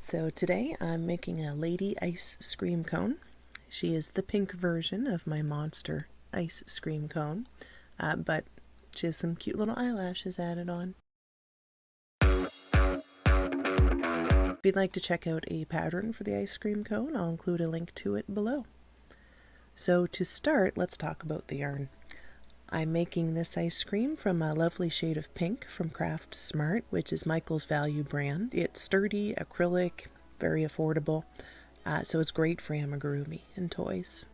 So today I'm making a lady ice cream cone. She is the pink version of my monster ice cream cone, but she has some cute little eyelashes added on. If you'd like to check out a pattern for the ice cream cone, I'll include a link to it below. So to start, let's talk about the yarn. I'm making this ice cream from a lovely shade of pink from Craft Smart, which is Michael's value brand. It's sturdy, acrylic, very affordable, so it's great for amigurumi and toys.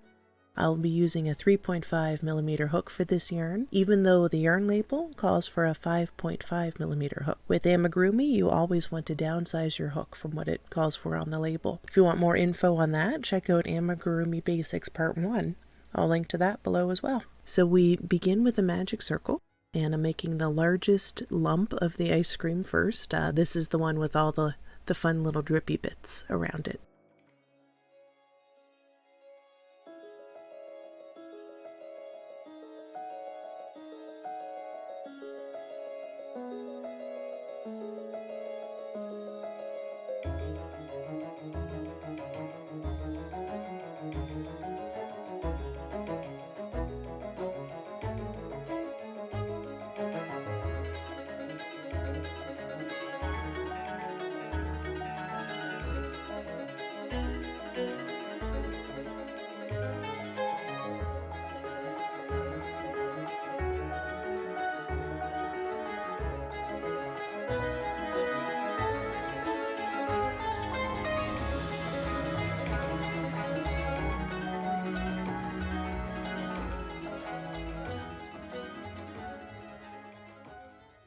I'll be using a 3.5mm hook for this yarn, even though the yarn label calls for a 5.5mm hook. With amigurumi, you always want to downsize your hook from what it calls for on the label. If you want more info on that, check out Amigurumi Basics Part 1. I'll link to that below as well. So we begin with a magic circle, and I'm making the largest lump of the ice cream first. This is the one with all the fun little drippy bits around it.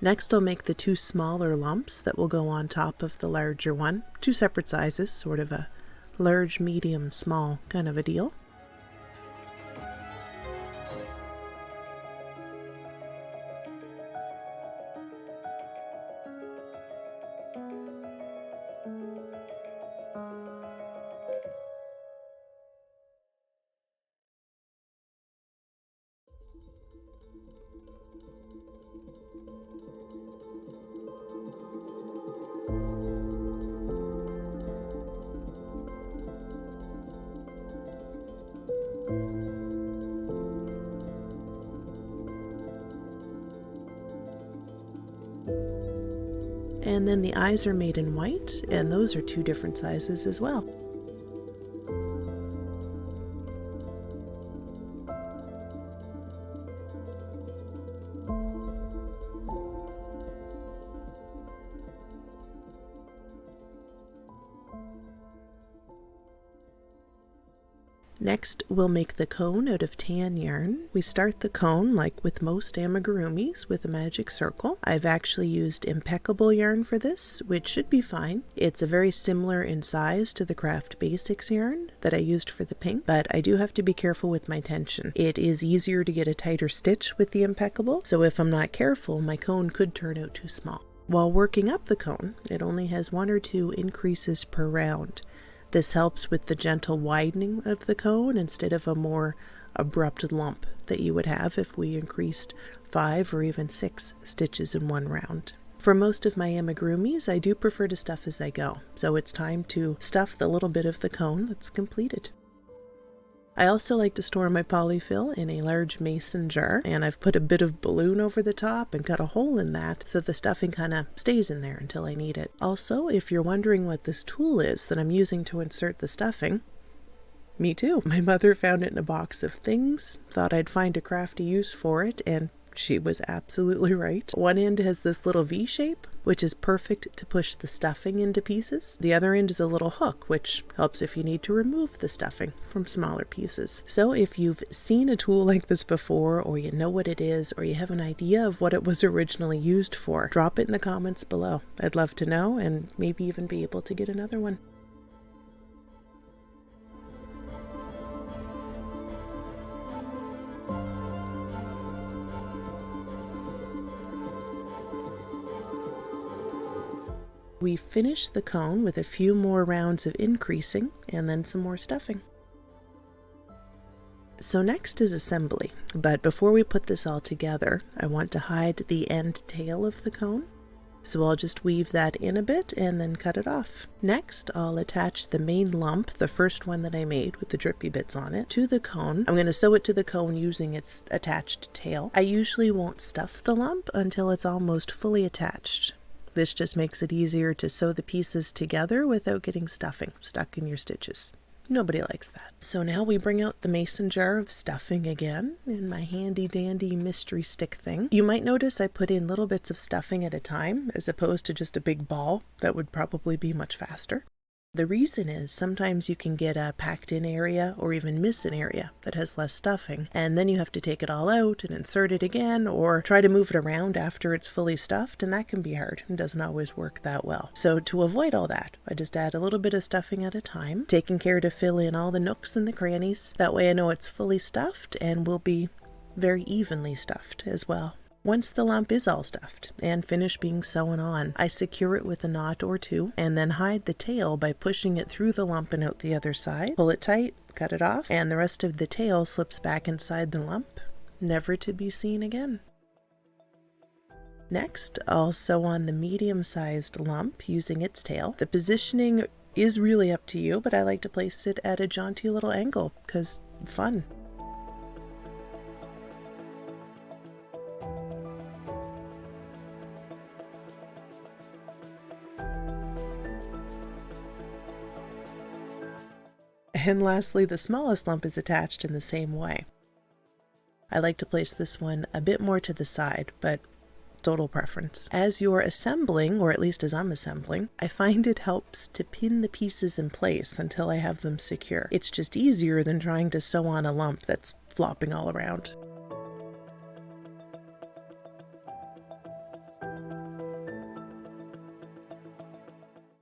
Next, I'll make the two smaller lumps that will go on top of the larger one. Two separate sizes, sort of a large, medium, small kind of a deal. And then the eyes are made in white, and those are two different sizes as well. Next, we'll make the cone out of tan yarn. We start the cone, like with most amigurumis, with a magic circle. I've actually used impeccable yarn for this, which should be fine. It's a very similar in size to the Craft Basics yarn that I used for the pink, but I do have to be careful with my tension. It is easier to get a tighter stitch with the impeccable, so if I'm not careful, my cone could turn out too small. While working up the cone, it only has 1 or 2 increases per round. This helps with the gentle widening of the cone instead of a more abrupt lump that you would have if we increased 5 or even 6 stitches in one round. For most of my amigurumis, I do prefer to stuff as I go, so it's time to stuff the little bit of the cone that's completed. I also like to store my polyfill in a large mason jar, and I've put a bit of balloon over the top and cut a hole in that so the stuffing kind of stays in there until I need it. Also, if you're wondering what this tool is that I'm using to insert the stuffing, me too. My mother found it in a box of things, thought I'd find a crafty use for it, and she was absolutely right. One end has this little V shape, which is perfect to push the stuffing into pieces. The other end is a little hook, which helps if you need to remove the stuffing from smaller pieces. So if you've seen a tool like this before, or you know what it is, or you have an idea of what it was originally used for, drop it in the comments below. I'd love to know, and maybe even be able to get another one. We finish the cone with a few more rounds of increasing and then some more stuffing. So next is assembly, but before we put this all together, I want to hide the end tail of the cone. So I'll just weave that in a bit and then cut it off. Next, I'll attach the main lump, the first one that I made with the drippy bits on it, to the cone. I'm going to sew it to the cone using its attached tail. I usually won't stuff the lump until it's almost fully attached. This just makes it easier to sew the pieces together without getting stuffing stuck in your stitches. Nobody likes that. So now we bring out the mason jar of stuffing again in my handy dandy mystery stick thing. You might notice I put in little bits of stuffing at a time as opposed to just a big ball. That would probably be much faster. The reason is sometimes you can get a packed in area or even miss an area that has less stuffing, and then you have to take it all out and insert it again or try to move it around after it's fully stuffed, and that can be hard and doesn't always work that well. So to avoid all that, I just add a little bit of stuffing at a time, taking care to fill in all the nooks and the crannies. That way I know it's fully stuffed and will be very evenly stuffed as well. Once the lump is all stuffed and finished being sewn on, I secure it with a knot or two and then hide the tail by pushing it through the lump and out the other side. Pull it tight, cut it off, and the rest of the tail slips back inside the lump, never to be seen again. Next, I'll sew on the medium-sized lump using its tail. The positioning is really up to you, but I like to place it at a jaunty little angle because fun. And lastly, the smallest lump is attached in the same way. I like to place this one a bit more to the side, but total preference. As you're assembling, or at least as I'm assembling, I find it helps to pin the pieces in place until I have them secure. It's just easier than trying to sew on a lump that's flopping all around.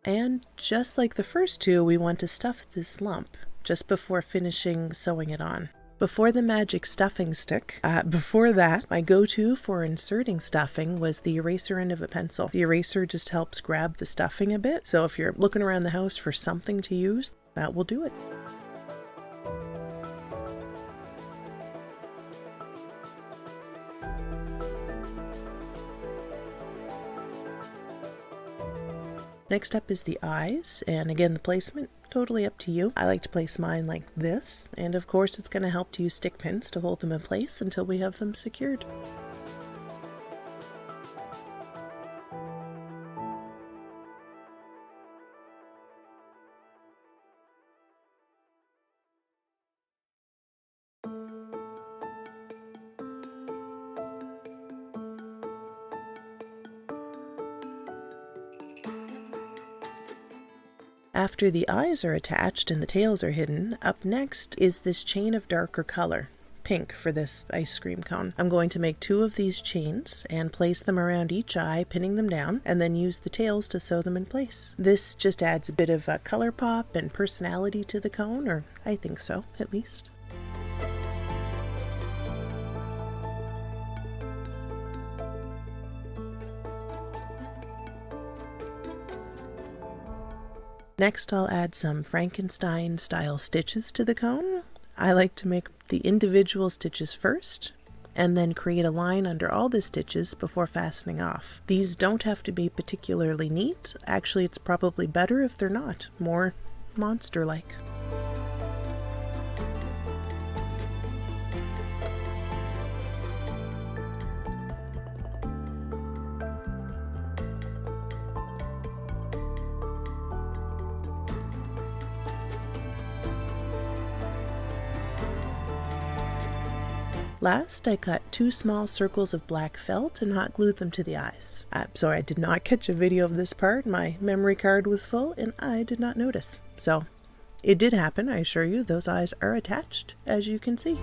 And just like the first two, we want to stuff this lump just before finishing sewing it on. Before the magic stuffing stick, before that, my go-to for inserting stuffing was the eraser end of a pencil. The eraser just helps grab the stuffing a bit, so if you're looking around the house for something to use, that will do it. Next up is the eyes, and again the placement, totally up to you. I like to place mine like this, and of course it's going to help to use stick pins to hold them in place until we have them secured. After the eyes are attached and the tails are hidden, up next is this chain of darker color, pink for this ice cream cone. I'm going to make 2 of these chains and place them around each eye, pinning them down, and then use the tails to sew them in place. This just adds a bit of a color pop and personality to the cone, or I think so, at least. Next, I'll add some Frankenstein style stitches to the cone. I like to make the individual stitches first and then create a line under all the stitches before fastening off. These don't have to be particularly neat. Actually, it's probably better if they're not, more monster-like. Last, I cut 2 small circles of black felt and hot glued them to the eyes. Sorry, I did not catch a video of this part. My memory card was full and I did not notice. So it did happen, I assure you. Those eyes are attached, as you can see.